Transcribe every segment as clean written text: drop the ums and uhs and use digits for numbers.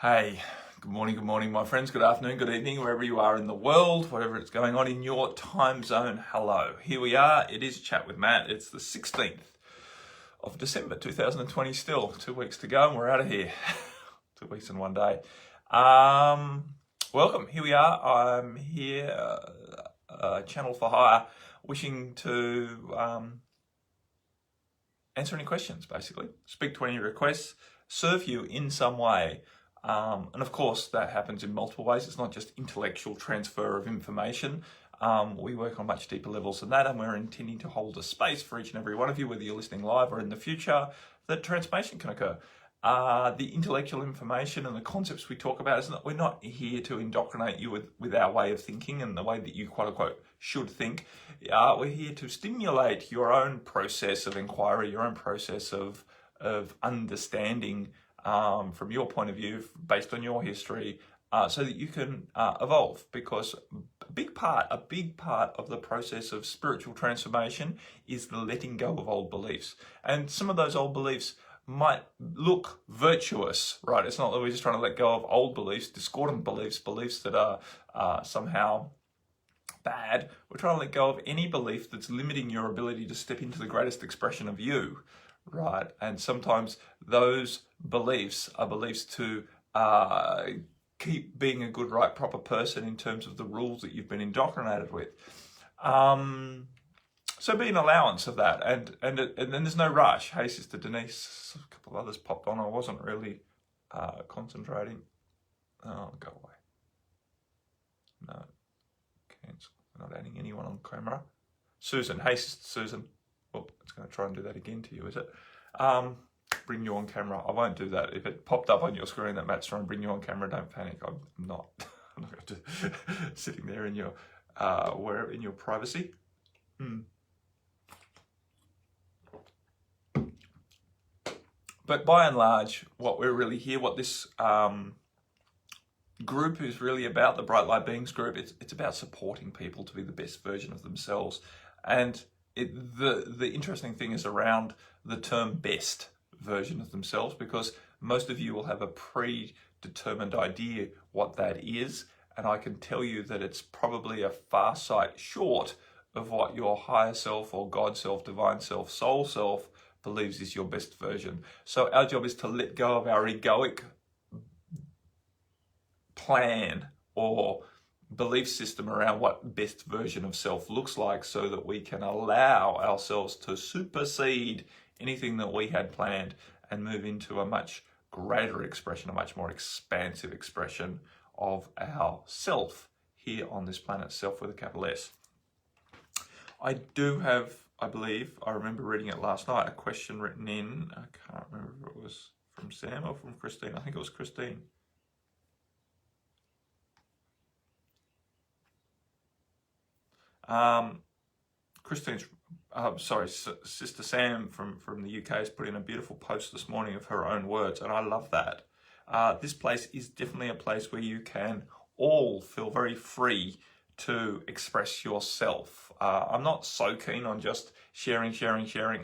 Hey, good morning, my friends. Good afternoon, good evening, wherever you are in the world, whatever is going on in your time zone. Hello. Here we are. It is Chat with Matt. It's the 16th of December 2020 still. 2 weeks to go and we're out of here. 2 weeks and 1 day. Welcome. Here we are. I'm here, Channel for Hire, wishing to answer any questions, basically. Speak to any requests, serve you in some way. And of course, that happens in multiple ways. It's not just intellectual transfer of information. We work on much deeper levels than that, and we're intending to hold a space for each and every one of you, whether you're listening live or in the future, that transformation can occur. The intellectual information and the concepts we talk about, we're not here to indoctrinate you with our way of thinking and the way that you, quote unquote, should think. We're here to stimulate your own process of inquiry, your own process of understanding from your point of view, based on your history, so that you can evolve. Because a big part of the process of spiritual transformation is the letting go of old beliefs. And some of those old beliefs might look virtuous, right? It's not that we're just trying to let go of old beliefs, discordant beliefs, beliefs that are somehow bad. We're trying to let go of any belief that's limiting your ability to step into the greatest expression of you. Right, and sometimes those beliefs are beliefs to keep being a good, right, proper person in terms of the rules that you've been indoctrinated with. So be an allowance of that, and then there's no rush. Hey, Sister Denise, a couple of others popped on. I wasn't really concentrating. Oh, go away. No, cancel. We're not adding anyone on camera. Susan, hey, Sister Susan. Well, it's going to try and do that again to you, is it? Bring you on camera. I won't do that. If it popped up on your screen that Matt's trying to bring you on camera, don't panic. I'm not. I'm not going to sitting there in your wherever in your privacy. But by and large, what we're really here, what this group is really about, the Bright Light Beings group, it's about supporting people to be the best version of themselves. And the interesting thing is around the term best version of themselves, because most of you will have a predetermined idea what that is, and I can tell you that it's probably a far sight short of what your higher self or God self, divine self, soul self believes is your best version. So our job is to let go of our egoic plan or belief system around what best version of self looks like, so that we can allow ourselves to supersede anything that we had planned and move into a much greater expression, a much more expansive expression of our self here on this planet, self with a capital S. I do have, I believe, I remember reading it last night, a question written in, I can't remember if it was from Sam or from Christine. I think it was Christine. Christine's, Sister Sam from the UK has put in a beautiful post this morning of her own words, and I love that. This place is definitely a place where you can all feel very free to express yourself. I'm not so keen on just sharing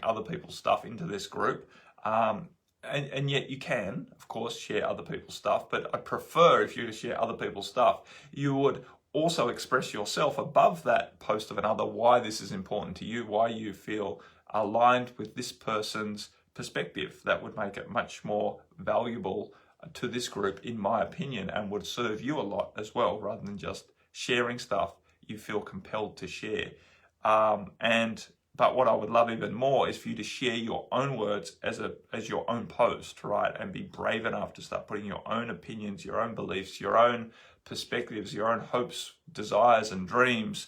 other people's stuff into this group. And yet you can, of course, share other people's stuff, but I prefer if you to share other people's stuff, you would also express yourself above that post of another, why this is important to you, why you feel aligned with this person's perspective. That would make it much more valuable to this group, in my opinion, and would serve you a lot as well, rather than just sharing stuff you feel compelled to share. But what I would love even more is for you to share your own words as your own post, right? And be brave enough to start putting your own opinions, your own beliefs, your own perspectives, your own hopes, desires and dreams,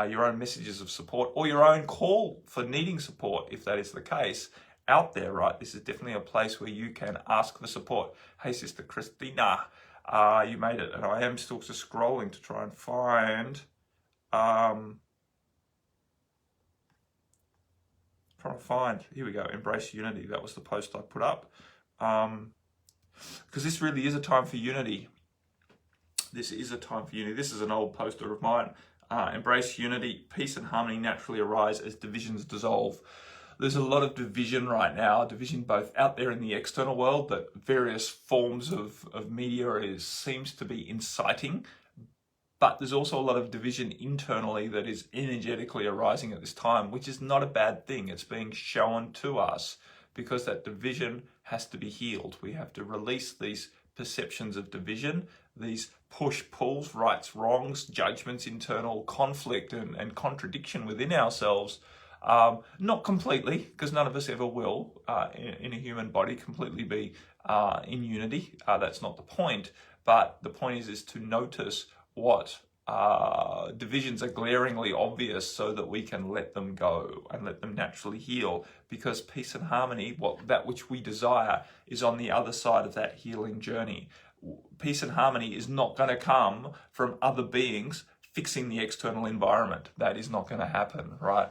your own messages of support, or your own call for needing support, if that is the case, out there, right? This is definitely a place where you can ask for support. Hey, Sister Christina, you made it. And I am still just scrolling to try and find... here we go, Embrace Unity. That was the post I put up. Because this really is a time for unity. This is a time for unity. This is an old poster of mine. Embrace unity. Peace and harmony naturally arise as divisions dissolve. There's a lot of division right now, division both out there in the external world that various forms of media seems to be inciting, but there's also a lot of division internally that is energetically arising at this time, which is not a bad thing. It's being shown to us because that division has to be healed. We have to release these perceptions of division, these push-pulls, rights, wrongs, judgments, internal conflict and contradiction within ourselves. Not completely, because none of us ever will in a human body completely be in unity. That's not the point. But the point is to notice what divisions are glaringly obvious so that we can let them go and let them naturally heal, because peace and harmony, that which we desire, is on the other side of that healing journey. Peace and harmony is not going to come from other beings fixing the external environment. That is not going to happen, right?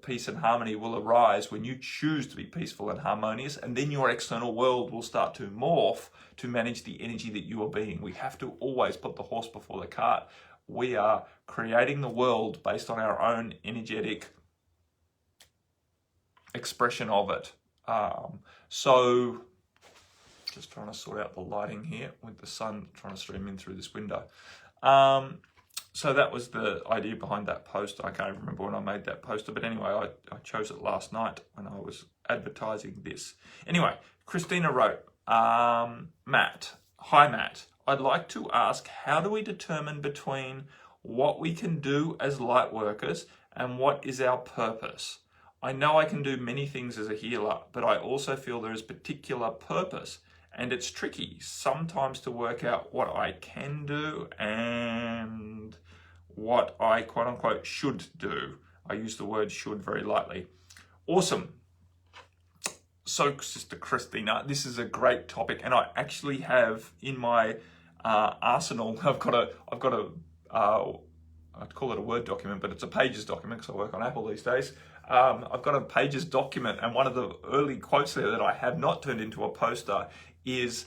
Peace and harmony will arise when you choose to be peaceful and harmonious, and then your external world will start to morph to manage the energy that you are being. We have to always put the horse before the cart. We are creating the world based on our own energetic expression of it. So just trying to sort out the lighting here with the sun trying to stream in through this window. So that was the idea behind that post. I can't remember when I made that poster, but anyway, I chose it last night when I was advertising this. Anyway, Christina wrote, Matt, hi Matt, I'd like to ask, how do we determine between what we can do as light workers and what is our purpose? I know I can do many things as a healer, but I also feel there is particular purpose, and it's tricky sometimes to work out what I can do and what I quote unquote should do. I use the word should very lightly. Awesome. So Sister Christina, this is a great topic, and I actually have in my arsenal, I've got a I'd call it a Word document, but it's a Pages document because I work on Apple these days. I've got a Pages document, and one of the early quotes there that I have not turned into a poster is,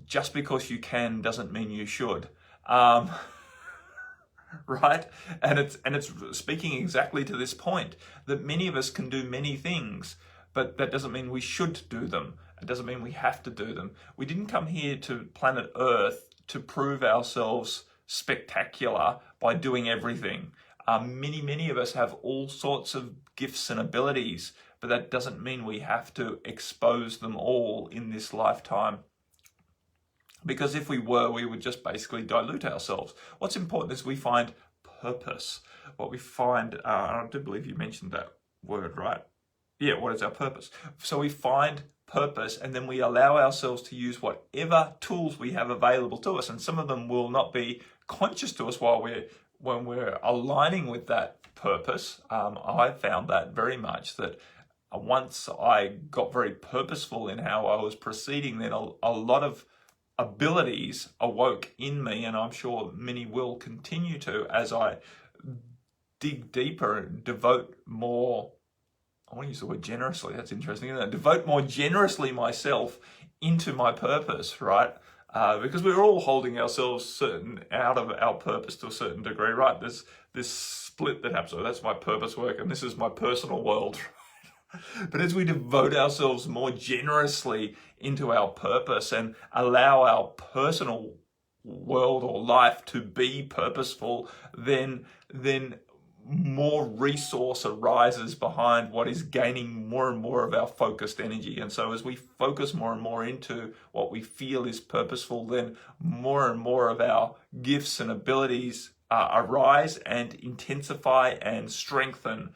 just because you can doesn't mean you should. Right? And it's speaking exactly to this point, that many of us can do many things, but that doesn't mean we should do them. It doesn't mean we have to do them. We didn't come here to planet Earth to prove ourselves spectacular by doing everything. Many of us have all sorts of gifts and abilities, but that doesn't mean we have to expose them all in this lifetime. Because if we were, we would just basically dilute ourselves. What's important is we find purpose. What we find, I do believe you mentioned that word, right? Yeah, what is our purpose? So we find purpose, and then we allow ourselves to use whatever tools we have available to us. And some of them will not be conscious to us when we're aligning with that purpose. I found that very much, that once I got very purposeful in how I was proceeding, then a lot of abilities awoke in me, and I'm sure many will continue to as I dig deeper and devote more. I want to use the word generously. That's interesting, isn't it? Devote more generously myself into my purpose, right? Because we're all holding ourselves out of our purpose to a certain degree, right? There's this split that happens. So that's my purpose work, and this is my personal world. But as we devote ourselves more generously into our purpose and allow our personal world or life to be purposeful, then more resource arises behind what is gaining more and more of our focused energy. And so as we focus more and more into what we feel is purposeful, then more and more of our gifts and abilities arise and intensify and strengthen.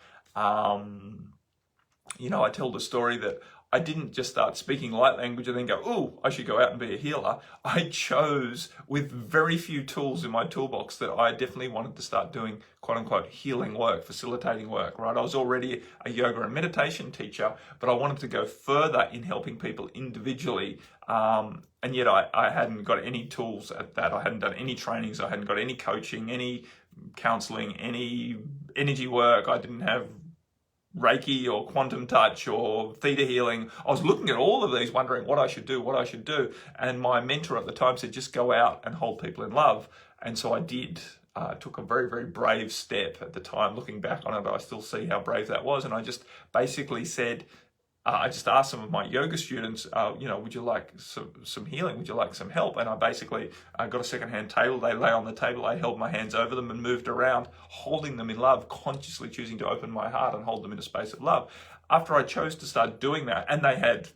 I tell the story that I didn't just start speaking light language and then go, oh, I should go out and be a healer. I chose, with very few tools in my toolbox, that I definitely wanted to start doing quote unquote healing work, facilitating work, right? I was already a yoga and meditation teacher, but I wanted to go further in helping people individually. And yet I hadn't got any tools at that. I hadn't done any trainings. I hadn't got any coaching, any counseling, any energy work. I didn't have Reiki or quantum touch or theta healing. I was looking at all of these, wondering what I should do. And my mentor at the time said, just go out and hold people in love. And so I did. took a very, very brave step at the time. Looking back on it, I still see how brave that was. And I just basically said, I just asked some of my yoga students, would you like some healing? Would you like some help? And I basically got a secondhand table. They lay on the table. I held my hands over them and moved around, holding them in love, consciously choosing to open my heart and hold them in a space of love. After I chose to start doing that, and they had,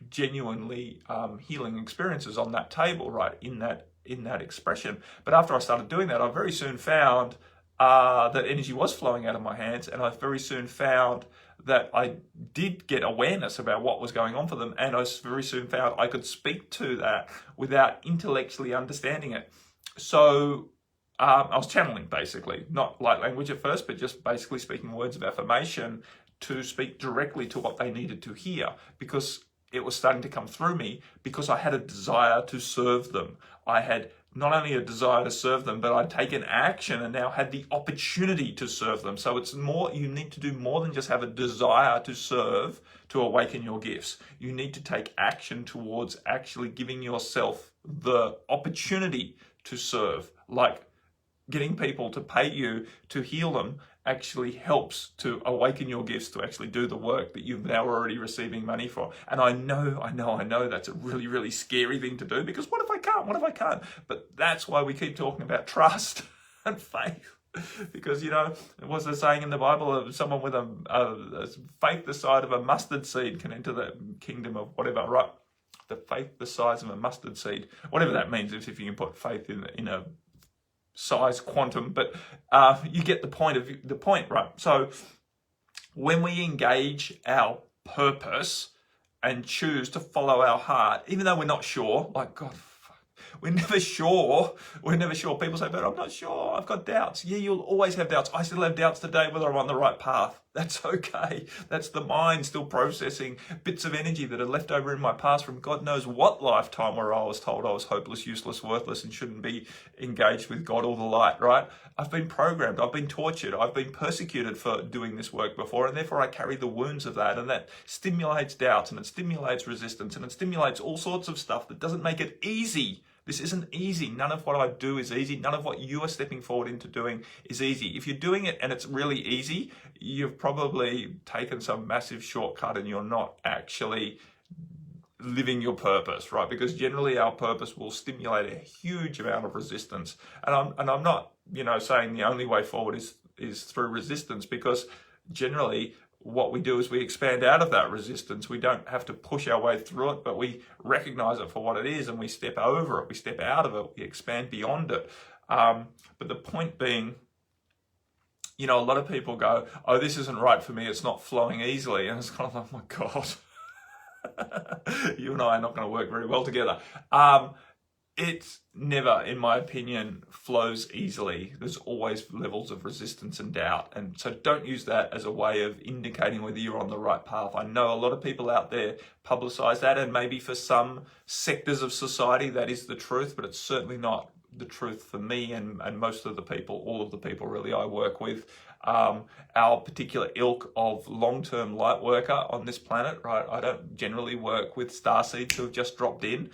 genuinely healing experiences on that table, right, in that expression. But after I started doing that, I very soon found that energy was flowing out of my hands, and I very soon found that I did get awareness about what was going on for them, and I very soon found I could speak to that without intellectually understanding it. So I was channeling, basically, not light language at first, but just basically speaking words of affirmation to speak directly to what they needed to hear, because it was starting to come through me, because I had a desire to serve them. I had not only a desire to serve them, but I'd taken action and now had the opportunity to serve them. So it's more, you need to do more than just have a desire to serve to awaken your gifts. You need to take action towards actually giving yourself the opportunity to serve. Like getting people to pay you to heal them actually helps to awaken your gifts to actually do the work that you've now already receiving money for. And I know that's a really, really scary thing to do, because what if I can't? What if I can't? But that's why we keep talking about trust and faith. Because, what's the saying in the Bible? Someone with a faith the size of a mustard seed can enter the kingdom of whatever, right? The faith the size of a mustard seed. Whatever that means, if you can put faith in a size quantum, but you get the point, right? So when we engage our purpose and choose to follow our heart, even though we're not sure, like, God, we're never sure. People say, but I'm not sure. I've got doubts. Yeah, you'll always have doubts. I still have doubts today whether I'm on the right path. That's okay. That's the mind still processing bits of energy that are left over in my past from God knows what lifetime, where I was told I was hopeless, useless, worthless, and shouldn't be engaged with God or the light, right? I've been programmed. I've been tortured. I've been persecuted for doing this work before, and therefore I carry the wounds of that, and that stimulates doubts, and it stimulates resistance, and it stimulates all sorts of stuff that doesn't make it easy. This isn't easy. None of what I do is easy. None of what you are stepping forward into doing is easy. If you're doing it and it's really easy, you've probably taken some massive shortcut and you're not actually living your purpose, right? Because generally our purpose will stimulate a huge amount of resistance. And I'm not, saying the only way forward is through resistance, because generally what we do is we expand out of that resistance. We don't have to push our way through it, but we recognize it for what it is, and we step over it, we step out of it, we expand beyond it. But the point being, a lot of people go, oh, this isn't right for me, it's not flowing easily. And it's kind of like, oh my God, you and I are not going to work very well together. It never, in my opinion, flows easily. There's always levels of resistance and doubt. And so don't use that as a way of indicating whether you're on the right path. I know a lot of people out there publicize that, and maybe for some sectors of society that is the truth, but it's certainly not the truth for me and most of the people, all of the people really I work with. Our particular ilk of long-term light worker on this planet, right? I don't generally work with starseeds who have just dropped in.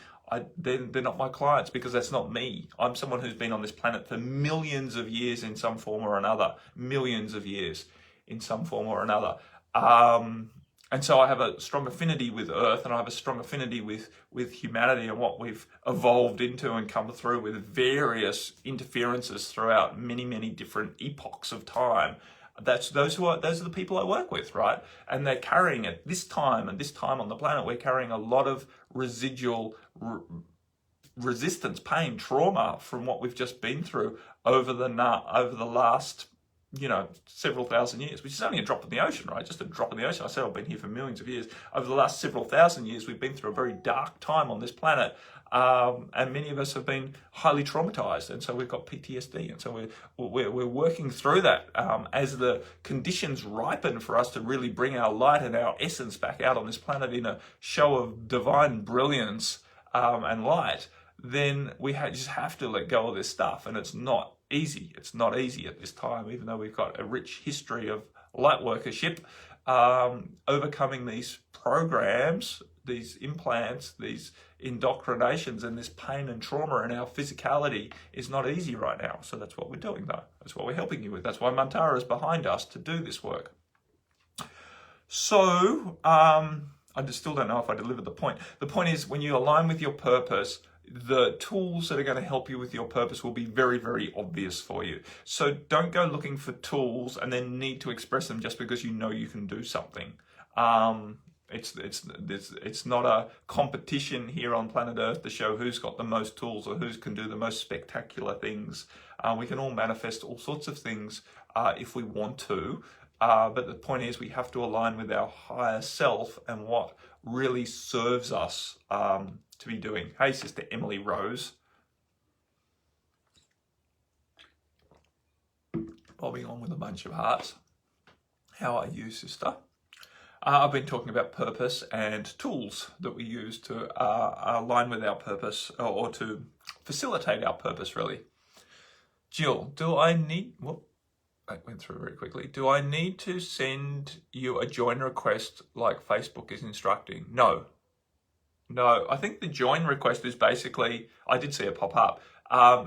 They're not my clients, because that's not me. I'm someone who's been on this planet for millions of years in some form or another. Millions of years in some form or another. And so I have a strong affinity with Earth, and I have a strong affinity with humanity and what we've evolved into and come through with various interferences throughout many, many different epochs of time. Those are the people I work with, right? And they're carrying at this time and this time on the planet, we're carrying a lot of residual resistance, pain, trauma from what we've just been through over the last, several thousand years, which is only a drop in the ocean, right? Just a drop in the ocean. I said I've been here for millions of years. Over the last several thousand years, we've been through a very dark time on this planet. And many of us have been highly traumatized, and so we've got PTSD, and so we're working through that as the conditions ripen for us to really bring our light and our essence back out on this planet in a show of divine brilliance and light. Then we just have to let go of this stuff, and it's not easy. It's not easy at this time, even though we've got a rich history of light workership. Overcoming these programs these implants, these indoctrinations, and this pain and trauma in our physicality is not easy right now. So that's what we're doing, though. That's what we're helping you with. That's why Mantara is behind us to do this work. So I just still don't know if I delivered the point. The point is, when you align with your purpose, the tools that are going to help you with your purpose will be very, very obvious for you. So don't go looking for tools and then need to express them just because you know you can do something. It's not a competition here on planet Earth to show who's got the most tools or who can do the most spectacular things. We can all manifest all sorts of things if we want to. But the point is, we have to align with our higher self and what really serves us to be doing. Hey, Sister Emily Rose. Bobbing on with a bunch of hearts. How are you, sister? I've been talking about purpose and tools that we use to align with our purpose or to facilitate our purpose, really. Jill, do I need... Whoop. I went through very quickly. Do I need to send you a join request like Facebook is instructing? No. I think the join request is basically, I did see it pop up,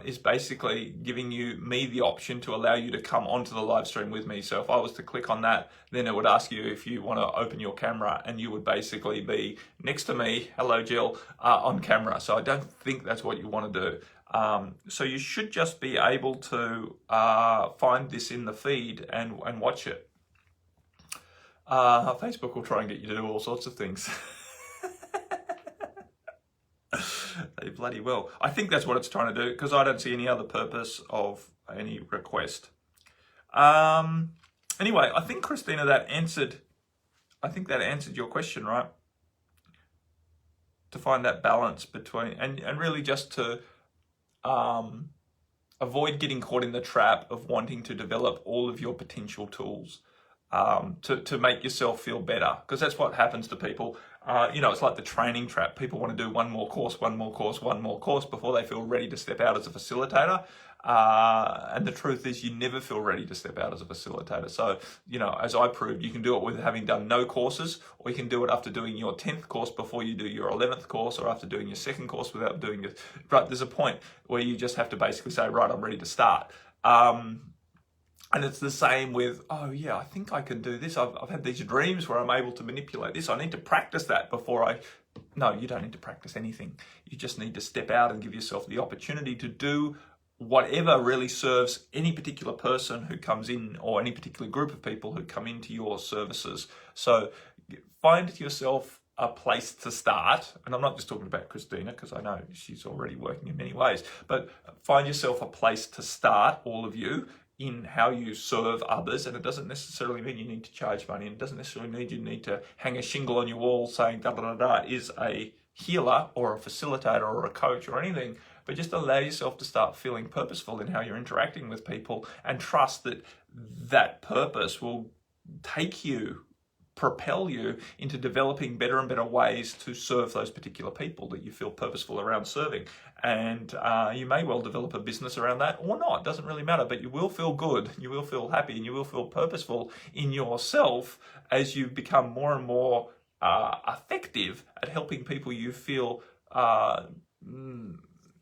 is basically giving me the option to allow you to come onto the live stream with me. So if I was to click on that, then it would ask you if you want to open your camera, and you would basically be next to me, hello Jill, on camera. So I don't think that's what you want to do. So you should just be able to find this in the feed and watch it. Facebook will try and get you to do all sorts of things. They bloody will. I think that's what it's trying to do, because I don't see any other purpose of any request. Anyway, I think, Christina, that answered your question, right? To find that balance between, and really just to avoid getting caught in the trap of wanting to develop all of your potential tools to make yourself feel better, because that's what happens to people. It's like the training trap. People want to do one more course before they feel ready to step out as a facilitator. And the truth is, you never feel ready to step out as a facilitator. So, as I proved, you can do it with having done no courses, or you can do it after doing your 10th course before you do your 11th course, or after doing your 2nd course without doing it. Right, there's a point where you just have to basically say, right, I'm ready to start. And it's the same with, oh yeah, I think I can do this. I've had these dreams where I'm able to manipulate this. I need to practice that before No, you don't need to practice anything. You just need to step out and give yourself the opportunity to do whatever really serves any particular person who comes in, or any particular group of people who come into your services. So find yourself a place to start. And I'm not just talking about Christina, because I know she's already working in many ways, but find yourself a place to start, all of you, in how you serve others. And it doesn't necessarily mean you need to charge money, and it doesn't necessarily mean you need to hang a shingle on your wall saying is a healer or a facilitator or a coach or anything, but just allow yourself to start feeling purposeful in how you're interacting with people, and trust that that purpose will propel you into developing better and better ways to serve those particular people that you feel purposeful around serving. And you may well develop a business around that or not, doesn't really matter, but you will feel good, you will feel happy, and you will feel purposeful in yourself as you become more and more effective at helping people you feel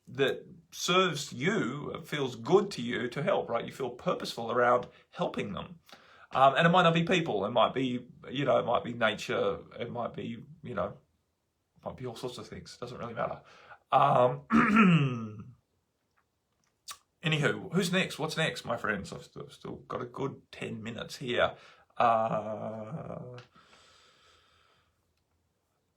that serves you, feels good to you to help, right? You feel purposeful around helping them. And it might not be people, it might be, it might be nature, it might be, might be all sorts of things. It doesn't really matter. Anywho, who's next? What's next, my friends? I've still got a good 10 minutes here.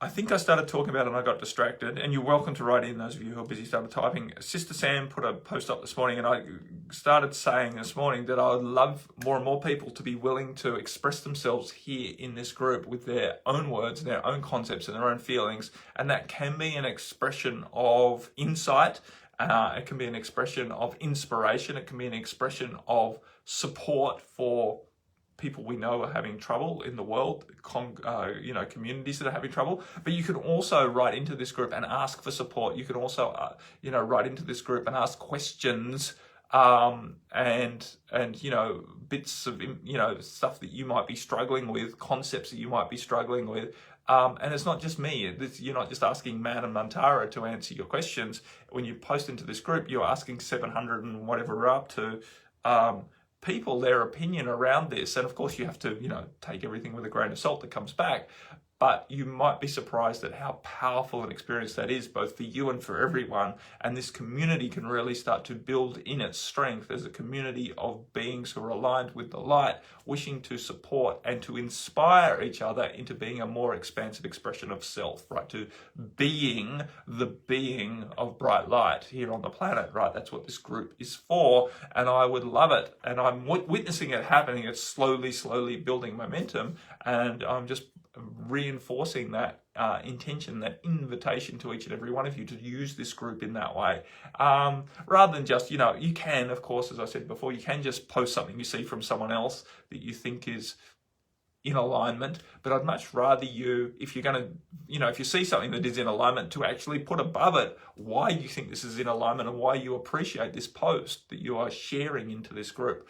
I think I started talking about it and I got distracted, and you're welcome to write in, those of you who are busy started typing. Sister Sam put a post up this morning, and I started saying this morning that I would love more and more people to be willing to express themselves here in this group with their own words, their own concepts, and their own feelings. And that can be an expression of insight. It can be an expression of inspiration. It can be an expression of support for people we know are having trouble in the world, communities that are having trouble. But you can also write into this group and ask for support. You can also, write into this group and ask questions, and bits of, stuff that you might be struggling with, concepts that you might be struggling with. And it's not just me. You're not just asking Matt and Mantara to answer your questions. When you post into this group, you're asking 700 and whatever we're up to people their opinion around this. And of course, you have to, take everything with a grain of salt that comes back. But you might be surprised at how powerful an experience that is, both for you and for everyone. And this community can really start to build in its strength as a community of beings who are aligned with the light, wishing to support and to inspire each other into being a more expansive expression of self, right? To being the being of bright light here on the planet, right? That's what this group is for. And I would love it. And I'm witnessing it happening. It's slowly building momentum. And I'm just reinforcing that intention, that invitation to each and every one of you to use this group in that way. Rather than just, you can, of course, as I said before, you can just post something you see from someone else that you think is in alignment. But I'd much rather you, if you're going to, if you see something that is in alignment, to actually put above it why you think this is in alignment and why you appreciate this post that you are sharing into this group,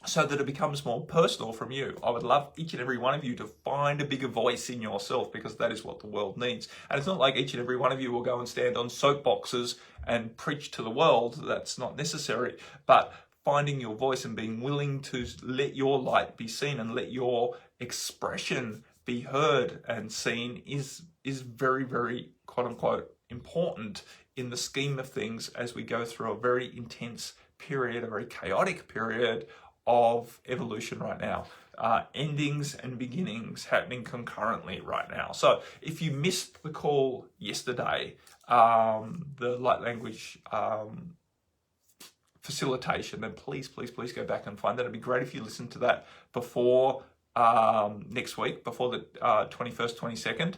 so that it becomes more personal from you. I would love each and every one of you to find a bigger voice in yourself, because that is what the world needs. And it's not like each and every one of you will go and stand on soapboxes and preach to the world. That's not necessary. But finding your voice and being willing to let your light be seen and let your expression be heard and seen is very, very, quote unquote, important in the scheme of things as we go through a very intense period, a very chaotic period of evolution right now. Endings and beginnings happening concurrently right now. So if you missed the call yesterday, the light language facilitation, then please go back and find that. It'd be great if you listened to that before next week, before the 21st, 22nd,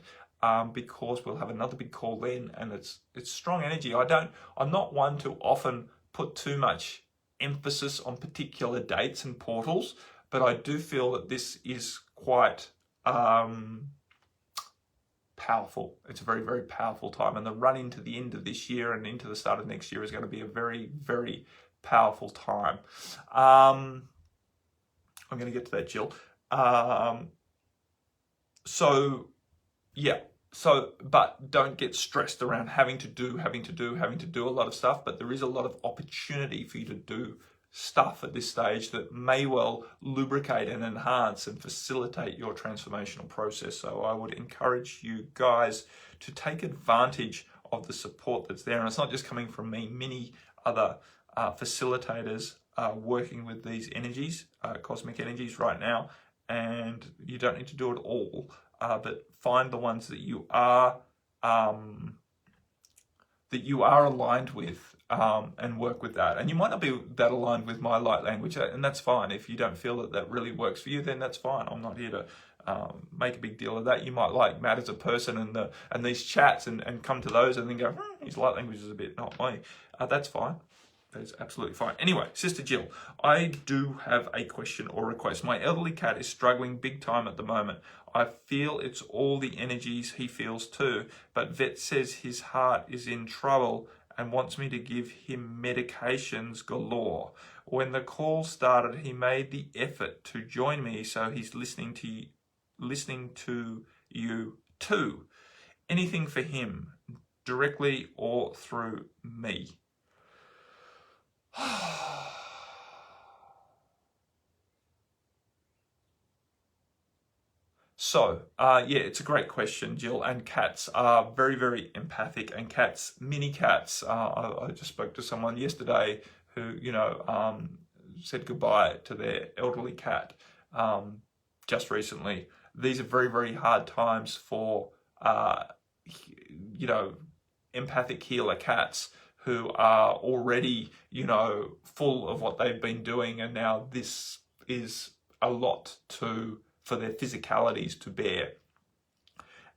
because we'll have another big call then, and it's strong energy. I'm not one to often put too much emphasis on particular dates and portals, but I do feel that this is quite powerful. It's a very, very powerful time, and the run into the end of this year and into the start of next year is going to be a very, very powerful time. I'm going to get to that, Jill. But don't get stressed around having to do a lot of stuff. But there is a lot of opportunity for you to do stuff at this stage that may well lubricate and enhance and facilitate your transformational process. So I would encourage you guys to take advantage of the support that's there. And it's not just coming from me, many other facilitators are working with these energies, cosmic energies right now. And you don't need to do it all. But find the ones that you are aligned with, and work with that. And you might not be that aligned with my light language, and that's fine. If you don't feel that really works for you, then that's fine. I'm not here to make a big deal of that. You might like Matt as a person and these chats and come to those and then go, his light language is a bit not me. That's fine. That is absolutely fine. Anyway, Sister Jill, I do have a question or request. My elderly cat is struggling big time at the moment. I feel it's all the energies he feels too, but vet says his heart is in trouble and wants me to give him medications galore. When the call started, he made the effort to join me, so he's listening to you too. Anything for him, directly or through me? So, it's a great question, Jill. And cats are very, very empathic. And mini cats. I just spoke to someone yesterday who, said goodbye to their elderly cat just recently. These are very, very hard times for, empathic healer cats who are already, full of what they've been doing. And now this is a lot for their physicalities to bear.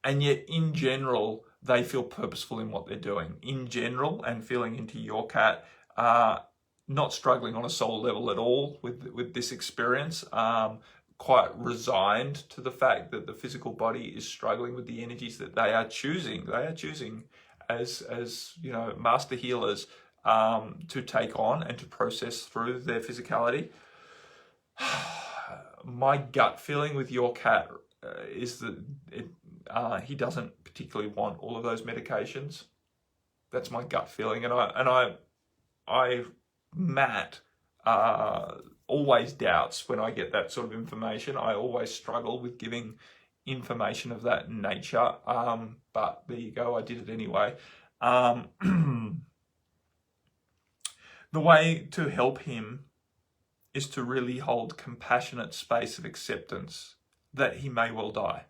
And yet, in general, they feel purposeful in what they're doing. In general, and feeling into your cat, not struggling on a soul level at all with this experience, quite resigned to the fact that the physical body is struggling with the energies that they are choosing. They are choosing as master healers to take on and to process through their physicality. My gut feeling with your cat is that he doesn't particularly want all of those medications. That's my gut feeling, Matt always doubts when I get that sort of information. I always struggle with giving information of that nature, but there you go, I did it anyway. The way to help him is to really hold compassionate space of acceptance that he may well die,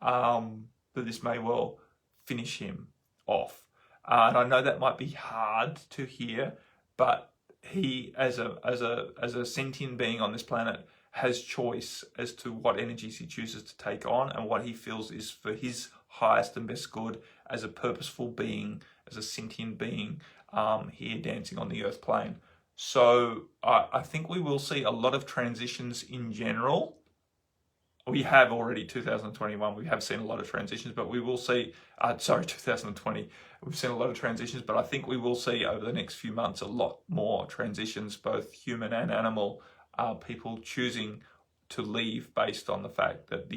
that this may well finish him off. And I know that might be hard to hear, but he, as a sentient being on this planet, has choice as to what energies he chooses to take on and what he feels is for his highest and best good as a purposeful being, as a sentient being here dancing on the earth plane. So I think we will see a lot of transitions in general. We have already 2021, we have seen a lot of transitions, but we will see, 2020, we've seen a lot of transitions, but I think we will see over the next few months a lot more transitions, both human and animal, people choosing to leave based on the fact that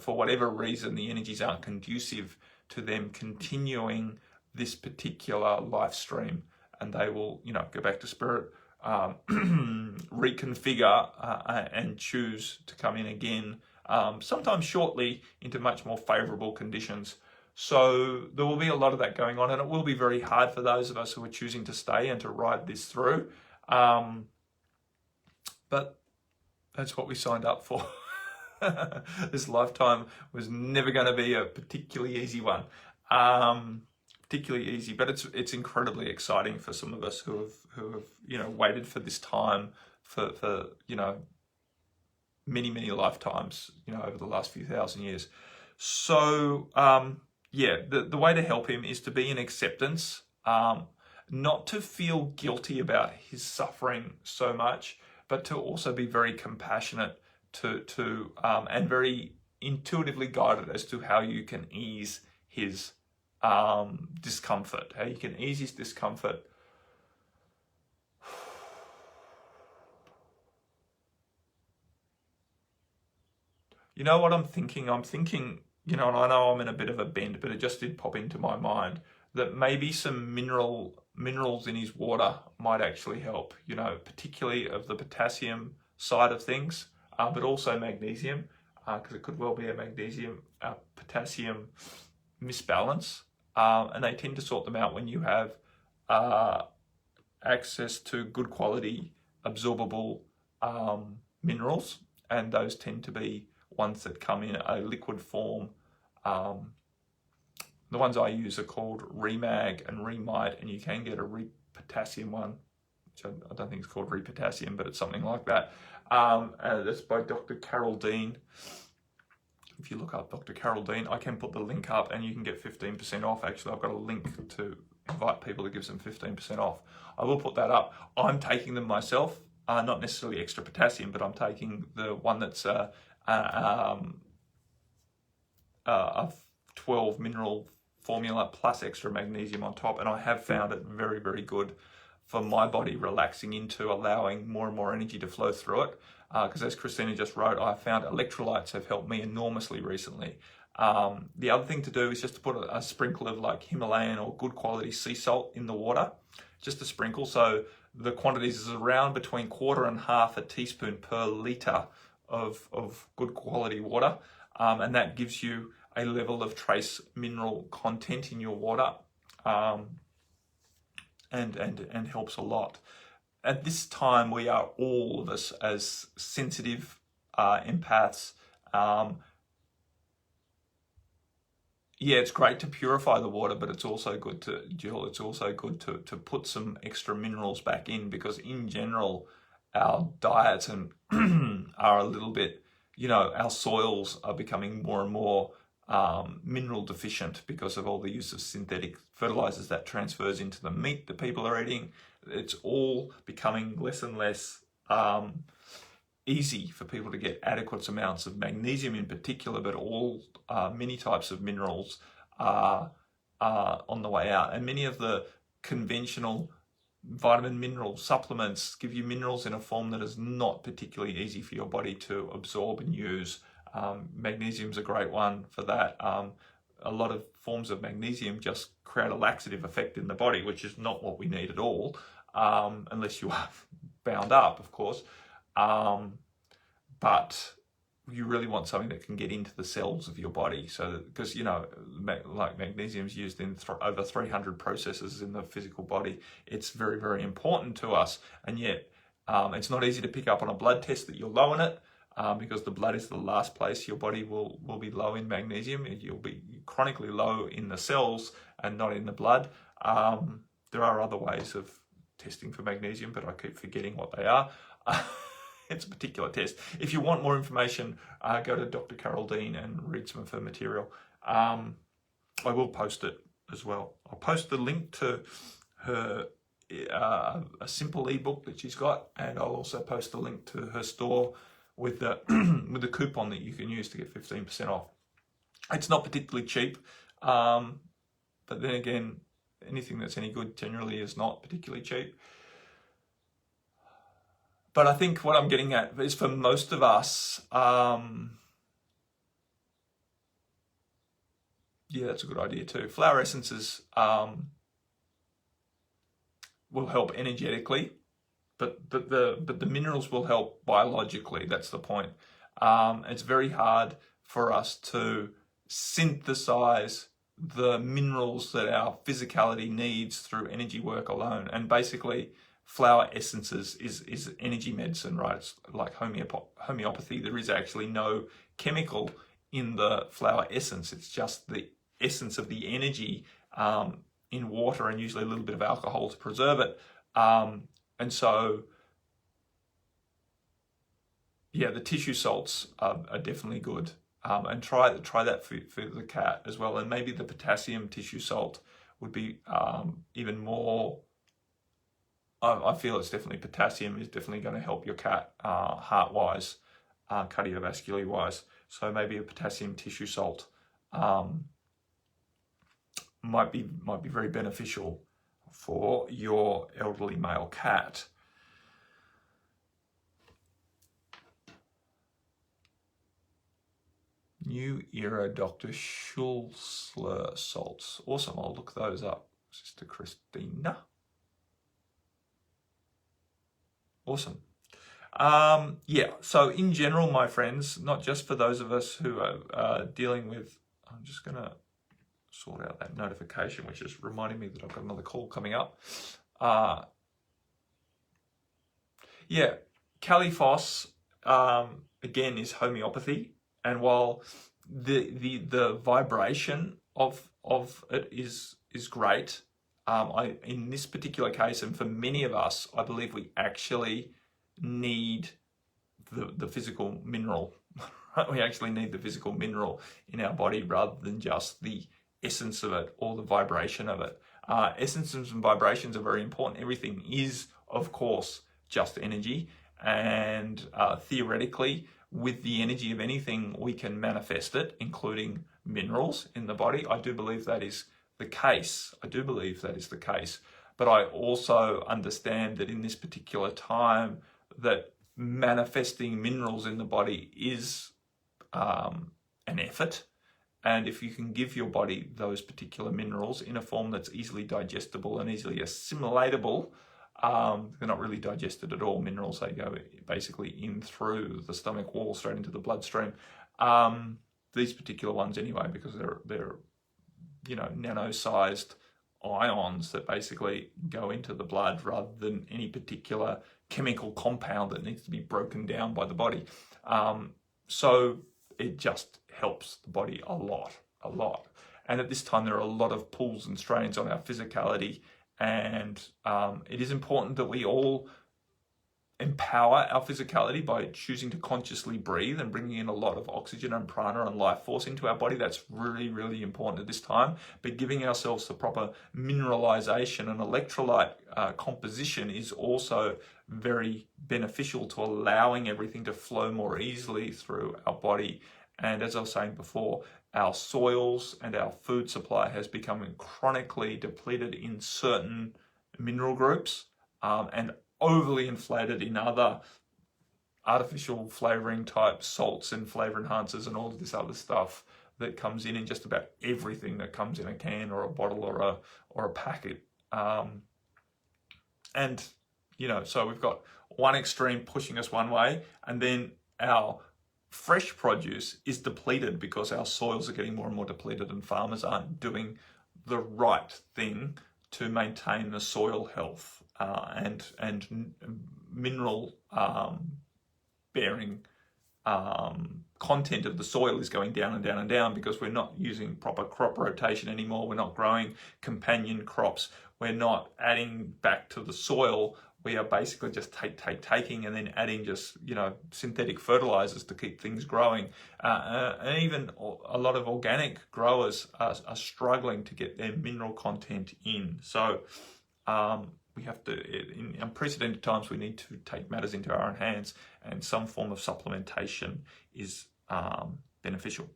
for whatever reason, the energies aren't conducive to them continuing this particular life stream, and they will, go back to spirit, reconfigure and choose to come in again, sometimes shortly, into much more favourable conditions. So there will be a lot of that going on, and it will be very hard for those of us who are choosing to stay and to ride this through. But that's what we signed up for. This lifetime was never going to be a particularly easy one. Particularly easy, but it's incredibly exciting for some of us who have waited for this time for many lifetimes, over the last few thousand years. So the way to help him is to be in acceptance, not to feel guilty about his suffering so much, but to also be very compassionate and very intuitively guided as to how you can ease his discomfort, how you can ease his discomfort. You know what I'm thinking? I'm thinking, and I know I'm in a bit of a bend, but it just did pop into my mind that maybe some minerals in his water might actually help, particularly of the potassium side of things, but also magnesium, because it could well be a magnesium, potassium misbalance. And they tend to sort them out when you have access to good quality absorbable minerals, and those tend to be ones that come in a liquid form. The ones I use are called Remag and Remite, and you can get a Re-Potassium one, which I don't think it's called Re-Potassium, but it's something like that. That's by Dr. Carol Dean. If you look up Dr. Carol Dean, I can put the link up and you can get 15% off. Actually, I've got a link to invite people to give them 15% off. I will put that up. I'm taking them myself, not necessarily extra potassium, but I'm taking the one that's a 12 mineral formula plus extra magnesium on top, and I have found it very, very good for my body, relaxing into, allowing more and more energy to flow through it. Because as Christina just wrote, I found electrolytes have helped me enormously recently. The other thing to do is just to put a sprinkle of like Himalayan or good quality sea salt in the water, just a sprinkle. So the quantities is around between 1/4 and 1/2 a teaspoon per litre of good quality water. And that gives you a level of trace mineral content in your water, and helps a lot. At this time, we are all of us as sensitive empaths. It's great to purify the water, but it's also good to put some extra minerals back in, because in general, our diets are a little bit, our soils are becoming more and more mineral deficient because of all the use of synthetic fertilizers that transfers into the meat that people are eating. It's all becoming less and less easy for people to get adequate amounts of magnesium in particular, but all many types of minerals are on the way out. And many of the conventional vitamin mineral supplements give you minerals in a form that is not particularly easy for your body to absorb and use. Magnesium's a great one for that. A lot of forms of magnesium just create a laxative effect in the body, which is not what we need at all, unless you are bound up, of course. But you really want something that can get into the cells of your body. So, because, you know, like magnesium is used in over 300 processes in the physical body. It's very, very important to us. And yet it's not easy to pick up on a blood test that you're low in it, because the blood is the last place your body will be low in magnesium. You'll be chronically low in the cells and not in the blood. There are other ways of testing for magnesium, but I keep forgetting what they are. It's a particular test. If you want more information, go to Dr. Carol Dean and read some of her material. I will post it as well. I'll post the link to her a simple ebook that she's got, and I'll also post the link to her store with the with the coupon that you can use to get 15% off. It's not particularly cheap, but then again, anything that's any good generally is not particularly cheap. But I think what I'm getting at is, for most of us, yeah, that's a good idea too. Flower essences will help energetically, but the minerals will help biologically. That's the point. It's very hard for us to synthesize the minerals that our physicality needs through energy work alone. And basically, flower essences is energy medicine, right? It's like homeopathy. There is actually no chemical in the flower essence. It's just the essence of the energy in water, and usually a little bit of alcohol to preserve it. And so, yeah, the tissue salts are definitely good. And try that for the cat as well. And maybe the potassium tissue salt would be even more. I feel it's definitely potassium is definitely going to help your cat heart-wise, cardiovascular-wise. So maybe a potassium tissue salt might be very beneficial for your elderly male cat. New Era Dr. Schulzler salts. Awesome, I'll look those up. Sister Christina. Awesome. Yeah, so in general, my friends, not just for those of us who are dealing with, I'm just going to sort out that notification, which is reminding me that I've got another call coming up. Yeah, Califos, again, is homeopathy. And while the vibration of it is great, in this particular case, and for many of us, I believe we actually need the physical mineral. We actually need the physical mineral in our body rather than just the essence of it or the vibration of it. Essences and vibrations are very important. Everything is, of course, just energy, and theoretically, with the energy of anything, we can manifest it, including minerals in the body. I do believe that is the case. But I also understand that in this particular time, that manifesting minerals in the body is an effort. And if you can give your body those particular minerals in a form that's easily digestible and easily assimilatable, they're not really digested at all. Minerals, they go basically in through the stomach wall straight into the bloodstream. These particular ones anyway, because they're nano-sized ions that basically go into the blood rather than any particular chemical compound that needs to be broken down by the body. So it just helps the body a lot. And at this time, there are a lot of pulls and strains on our physicality. And it is important that we all empower our physicality by choosing to consciously breathe and bringing in a lot of oxygen and prana and life force into our body. That's really, really important at this time. But giving ourselves the proper mineralization and electrolyte composition is also very beneficial to allowing everything to flow more easily through our body. And as I was saying before, our soils and our food supply has become chronically depleted in certain mineral groups and overly inflated in other artificial flavoring type salts and flavor enhancers and all of this other stuff that comes in just about everything that comes in a can or a bottle or a packet. And, you know, so we've got one extreme pushing us one way, and then our fresh produce is depleted because our soils are getting more and more depleted and farmers aren't doing the right thing to maintain the soil health and mineral bearing content of the soil is going down and down and down because we're not using proper crop rotation anymore. We're not growing companion crops. We're not adding back to the soil. We are basically just taking and then adding just, you know, synthetic fertilizers to keep things growing. And even a lot of organic growers are struggling to get their mineral content in. So we have to, in unprecedented times, we need to take matters into our own hands, and some form of supplementation is beneficial.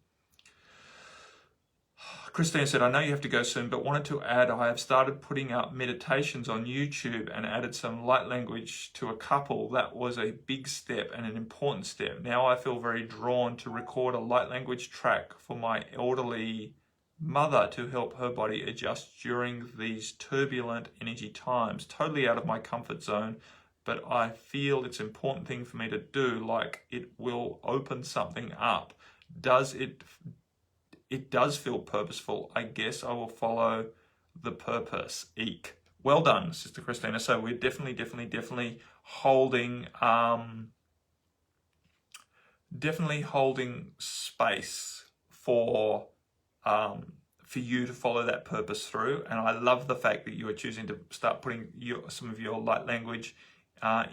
Christine said, I know you have to go soon, but wanted to add, I have started putting out meditations on YouTube and added some light language to a couple. That was a big step and an important step. Now I feel very drawn to record a light language track for my elderly mother to help her body adjust during these turbulent energy times. Totally out of my comfort zone, but I feel it's an important thing for me to do, like it will open something up. It does feel purposeful. I guess I will follow the purpose. Eek. Well done, Sister Christina. So we're definitely holding space for you to follow that purpose through. And I love the fact that you are choosing to start putting some of your light language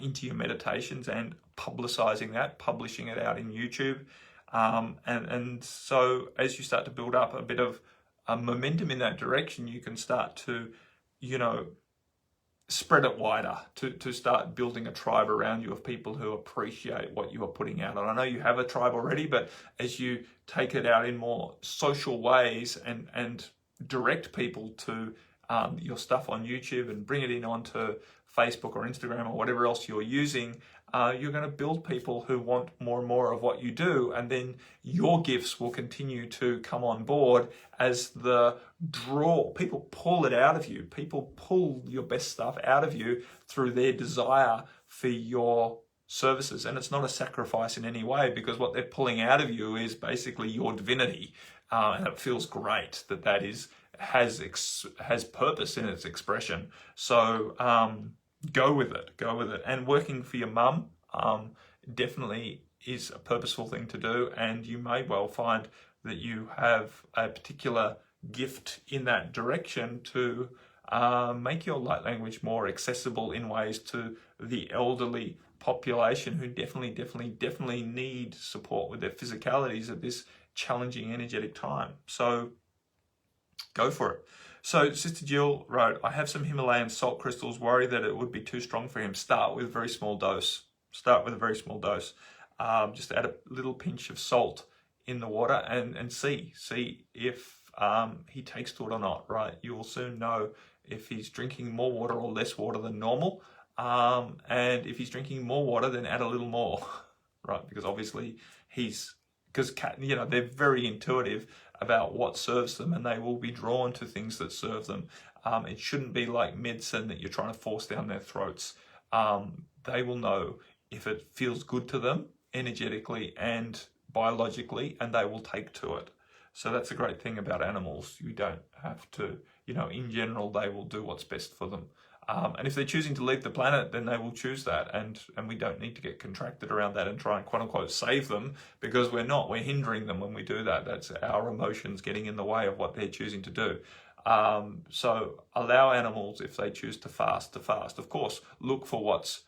into your meditations and publicizing that, publishing it out in YouTube. And so as you start to build up a bit of momentum in that direction, you can start to, you know, spread it wider, to start building a tribe around you of people who appreciate what you are putting out. And I know you have a tribe already, but as you take it out in more social ways and direct people to your stuff on YouTube and bring it in onto Facebook or Instagram or whatever else you're using, you're going to build people who want more and more of what you do, and then your gifts will continue to come on board as the draw. People pull it out of you. People pull your best stuff out of you through their desire for your services. And it's not a sacrifice in any way, because what they're pulling out of you is basically your divinity. And it feels great that has purpose in its expression. So go with it. And working for your mum definitely is a purposeful thing to do, and you may well find that you have a particular gift in that direction to make your light language more accessible in ways to the elderly population who definitely need support with their physicalities at this challenging energetic time. So go for it. So Sister Jill wrote, I have some Himalayan salt crystals, worry that it would be too strong for him. Start with a very small dose. Just add a little pinch of salt in the water and see if he takes to it or not, right? You will soon know if he's drinking more water or less water than normal. And if he's drinking more water, then add a little more, right? Because obviously they're very intuitive about what serves them, and they will be drawn to things that serve them. It shouldn't be like medicine that you're trying to force down their throats. They will know if it feels good to them energetically and biologically, and they will take to it. So that's a great thing about animals. You don't have to, in general, they will do what's best for them. And if they're choosing to leave the planet, then they will choose that. And we don't need to get contracted around that and try and quote unquote save them, because we're hindering them when we do that. That's our emotions getting in the way of what they're choosing to do. So allow animals, if they choose to fast, Of course, look for what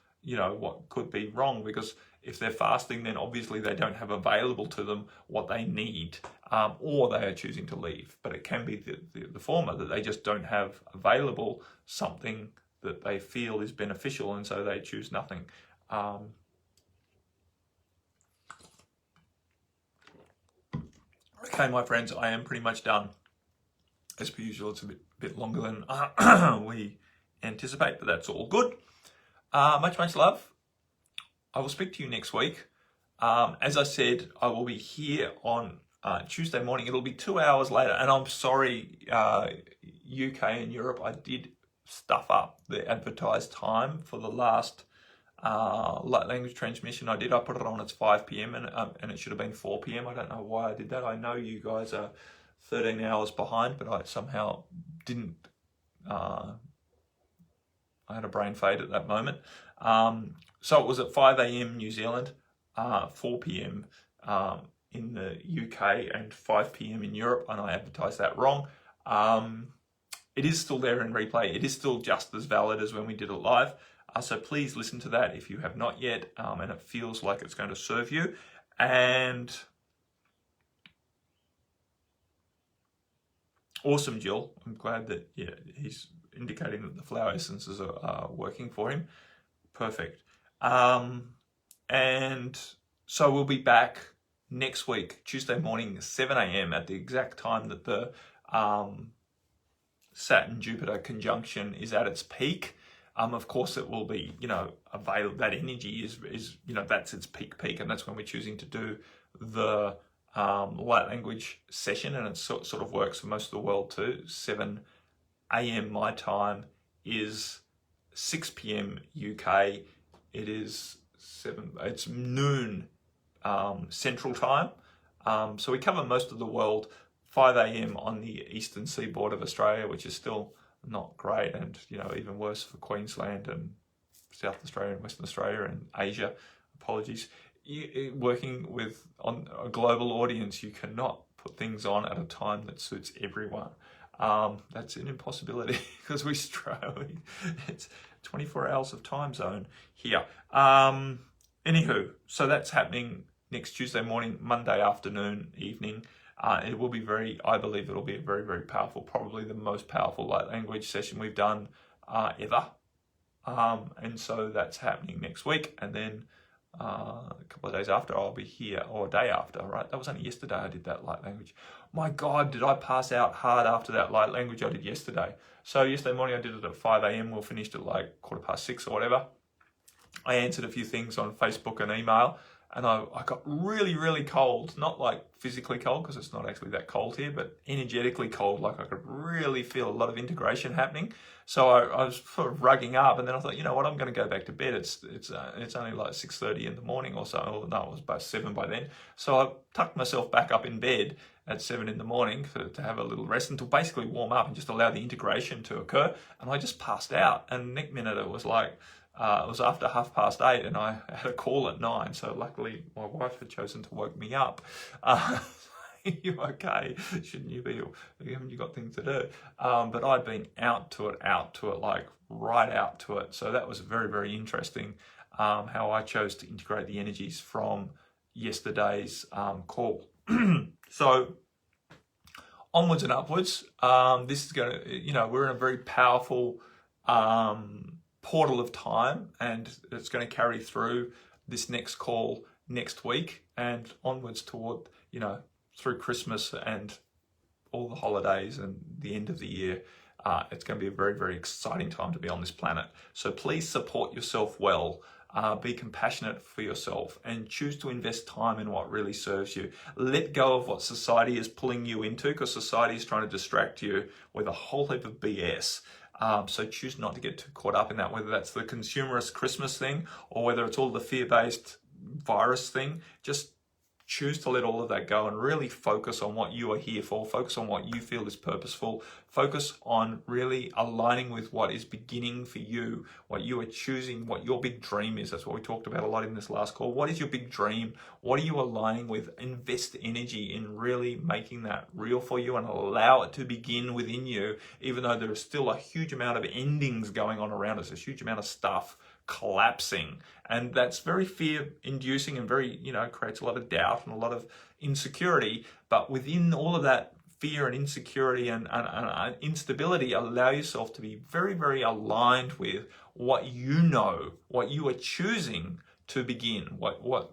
could be wrong, because if they're fasting, then obviously they don't have available to them what they need, or they are choosing to leave. But it can be the former, that they just don't have available something that they feel is beneficial, and so they choose nothing. Okay, my friends, I am pretty much done. As per usual, it's a bit longer than we anticipate, but that's all good. Much love. I will speak to you next week. As I said, I will be here on Tuesday morning. It'll be 2 hours later, and I'm sorry, UK and Europe, I did stuff up the advertised time for the last light language transmission. I put it on, it's 5 p.m. and it should have been 4 p.m. I don't know why I did that. I know you guys are 13 hours behind, but I somehow didn't. I had a brain fade at that moment. So it was at 5 a.m. New Zealand, 4 p.m. In the UK, and 5 p.m. in Europe, and I advertised that wrong. It is still there in replay. It is still just as valid as when we did it live. So please listen to that if you have not yet, and it feels like it's going to serve you. And awesome, Jill. I'm glad that he's indicating that the flower essences are working for him. Perfect. And so we'll be back next week, Tuesday morning, 7 a.m. at the exact time that the Saturn-Jupiter conjunction is at its peak. Of course, it will be, available. That energy is that's its peak, and that's when we're choosing to do the light language session, and it sort of works for most of the world too. 7 a.m. my time is 6 p.m. UK. It is it's noon Central Time. So we cover most of the world. 5 a.m. on the eastern seaboard of Australia, which is still not great, and even worse for Queensland and South Australia and Western Australia and Asia. Apologies. Working on a global audience, you cannot put things on at a time that suits everyone. That's an impossibility because it's 24 hours of time zone here. Anywho, so that's happening next Tuesday morning, Monday afternoon, evening. It will be I believe it'll be a very, very powerful, probably the most powerful light language session we've done ever. And so that's happening next week. And then a couple of days after, I'll be here, or a day after, right? That was only yesterday I did that light language. My God, did I pass out hard after that light language I did yesterday. So yesterday morning I did it at 5 a.m. We finished at like 6:15 or whatever. I answered a few things on Facebook and email. And I got really, really cold, not like physically cold because it's not actually that cold here, but energetically cold. Like I could really feel a lot of integration happening. So I was sort of rugging up, and then I thought, you know what, I'm going to go back to bed. It's only like 6:30 in the morning or so. No, it was about 7 by then. So I tucked myself back up in bed at 7 in the morning to have a little rest and to basically warm up and just allow the integration to occur. And I just passed out. And next minute it was like, it was after 8:30, and I had a call at 9. So luckily, my wife had chosen to wake me up. You okay? Shouldn't you be? Haven't you got things to do? But I'd been out to it, like right out to it. So that was very, very interesting. How I chose to integrate the energies from yesterday's call. So onwards and upwards. This is going to, we're in a very powerful portal of time, and it's going to carry through this next call next week and onwards toward, through Christmas and all the holidays and the end of the year. It's going to be a very, very exciting time to be on this planet. So please support yourself well. Be compassionate for yourself and choose to invest time in what really serves you. Let go of what society is pulling you into, because society is trying to distract you with a whole heap of BS. So choose not to get too caught up in that, whether that's the consumerist Christmas thing or whether it's all the fear-based virus thing. Just choose to let all of that go and really focus on what you are here for. Focus on what you feel is purposeful. Focus on really aligning with what is beginning for you, what you are choosing, what your big dream is. That's what we talked about a lot in this last call. What is your big dream? What are you aligning with? Invest energy in really making that real for you and allow it to begin within you, even though there is still a huge amount of endings going on around us, a huge amount of stuff collapsing, and that's very fear-inducing and very, creates a lot of doubt and a lot of insecurity. But within all of that fear and insecurity and instability, allow yourself to be very, very aligned with what what you are choosing to begin, what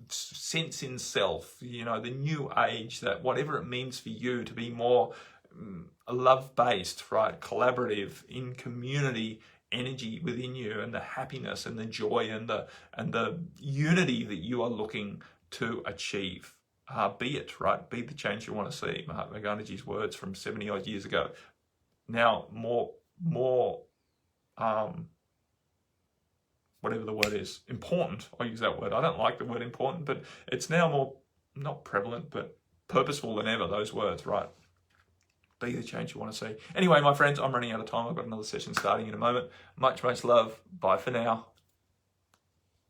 sense in self, the new age, that whatever it means for you to be more love-based, right? Collaborative, in community, energy within you and the happiness and the joy and the unity that you are looking to achieve. Be it, right? Be the change you want to see. Mahatma Gandhi's words from 70 odd years ago. Now, more, whatever the word is, important. I'll use that word. I don't like the word important, but it's now more, not prevalent, but purposeful than ever, those words, right? Be the change you want to see. Anyway, my friends, I'm running out of time. I've got another session starting in a moment. Much love. Bye for now.